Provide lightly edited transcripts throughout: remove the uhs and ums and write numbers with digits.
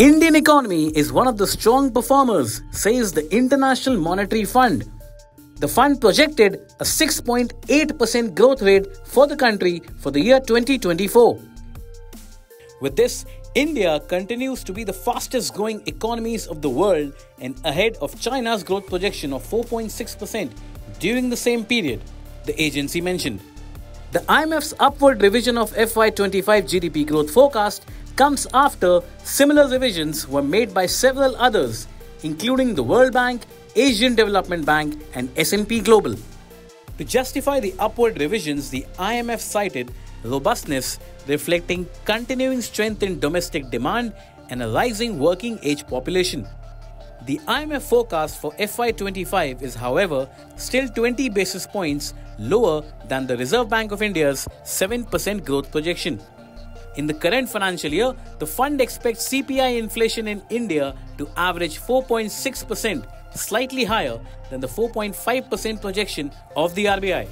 Indian economy is one of the strong performers, says the International Monetary Fund. The fund projected a 6.8% growth rate for the country for the year 2024. With this, India continues to be the fastest growing economies of the world and ahead of China's growth projection of 4.6% during the same period, the agency mentioned. The IMF's upward revision of FY25 GDP growth forecast comes after similar revisions were made by several others, including the World Bank, Asian Development Bank, and S&P Global. To justify the upward revisions, the IMF cited robustness reflecting continuing strength in domestic demand and a rising working age population. The IMF forecast for FY25 is, however, still 20 basis points lower than the Reserve Bank of India's 7% growth projection. In the current financial year, the fund expects CPI inflation in India to average 4.6%, slightly higher than the 4.5% projection of the RBI.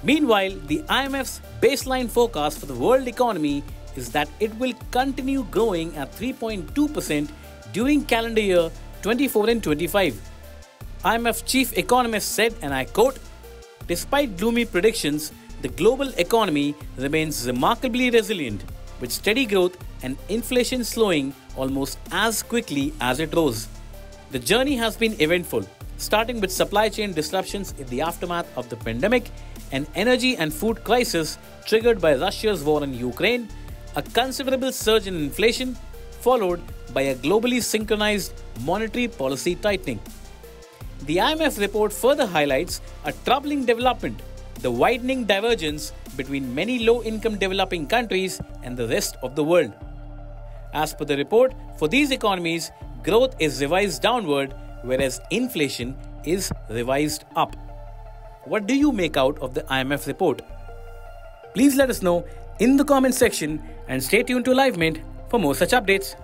Meanwhile, the IMF's baseline forecast for the world economy is that it will continue growing at 3.2% during calendar year 24 and 25. IMF chief economist said, and I quote, "Despite gloomy predictions, the global economy remains remarkably resilient, with steady growth and inflation slowing almost as quickly as it rose. The journey has been eventful, starting with supply chain disruptions in the aftermath of the pandemic, an energy and food crisis triggered by Russia's war in Ukraine, a considerable surge in inflation, followed by a globally synchronized monetary policy tightening." The IMF report further highlights a troubling development: the widening divergence between many low-income developing countries and the rest of the world. As per the report, for these economies, growth is revised downward, whereas inflation is revised up. What do you make out of the IMF report? Please let us know in the comment section and stay tuned to LiveMint for more such updates.